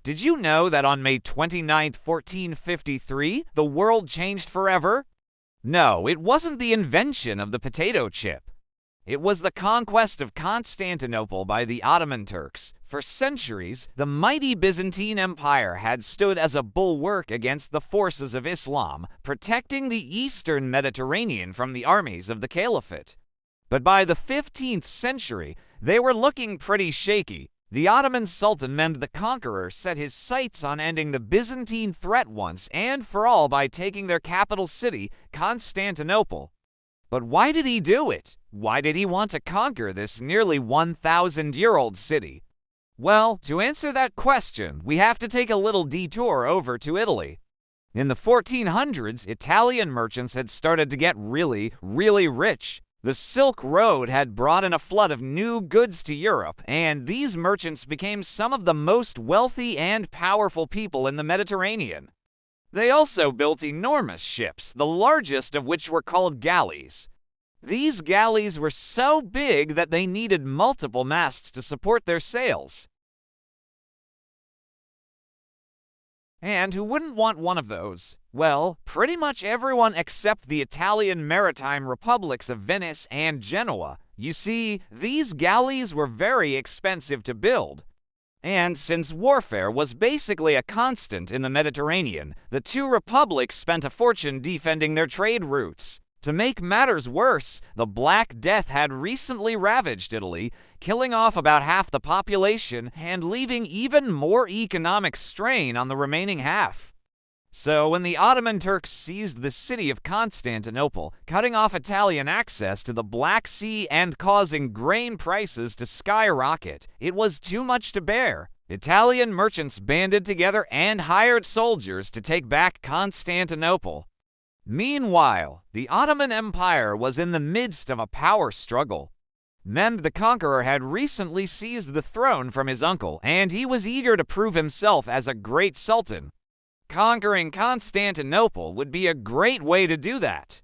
Did you know that on May 29th, 1453, the world changed forever? No, it wasn't the invention of the potato chip. It was the conquest of Constantinople by the Ottoman Turks. For centuries, the mighty Byzantine Empire had stood as a bulwark against the forces of Islam, protecting the eastern Mediterranean from the armies of the Caliphate. But by the 15th century, they were looking pretty shaky. The Ottoman Sultan Mehmed the Conqueror set his sights on ending the Byzantine threat once and for all by taking their capital city, Constantinople. But why did he do it? Why did he want to conquer this nearly 1,000-year-old city? Well, to answer that question, we have to take a little detour over to Italy. In the 1400s, Italian merchants had started to get really rich. The Silk Road had brought in a flood of new goods to Europe, and these merchants became some of the most wealthy and powerful people in the Mediterranean. They also built enormous ships, the largest of which were called galleys. These galleys were so big that they needed multiple masts to support their sails. And who wouldn't want one of those? Well, pretty much everyone except the Italian maritime republics of Venice and Genoa. You see, these galleys were very expensive to build. And since warfare was basically a constant in the Mediterranean, the two republics spent a fortune defending their trade routes. To make matters worse, the Black Death had recently ravaged Italy, killing off about half the population and leaving even more economic strain on the remaining half. So when the Ottoman Turks seized the city of Constantinople, cutting off Italian access to the Black Sea and causing grain prices to skyrocket, it was too much to bear. Italian merchants banded together and hired soldiers to take back Constantinople. Meanwhile, the Ottoman Empire was in the midst of a power struggle. Mehmed the Conqueror had recently seized the throne from his uncle, and he was eager to prove himself as a great sultan. Conquering Constantinople would be a great way to do that.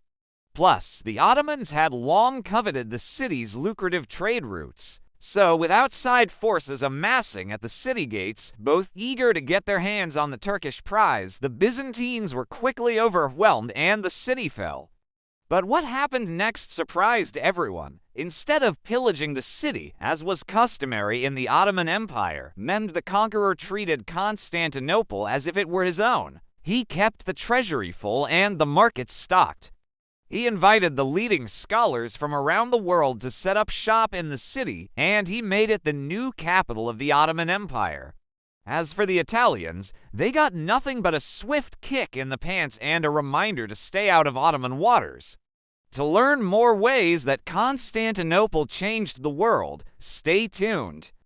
Plus, the Ottomans had long coveted the city's lucrative trade routes. So, with outside forces amassing at the city gates, both eager to get their hands on the Turkish prize, the Byzantines were quickly overwhelmed and the city fell. But what happened next surprised everyone. Instead of pillaging the city, as was customary in the Ottoman Empire, Mehmed the Conqueror treated Constantinople as if it were his own. He kept the treasury full and the markets stocked. He invited the leading scholars from around the world to set up shop in the city, and he made it the new capital of the Ottoman Empire. As for the Italians, they got nothing but a swift kick in the pants and a reminder to stay out of Ottoman waters. To learn more ways that Constantinople changed the world, stay tuned.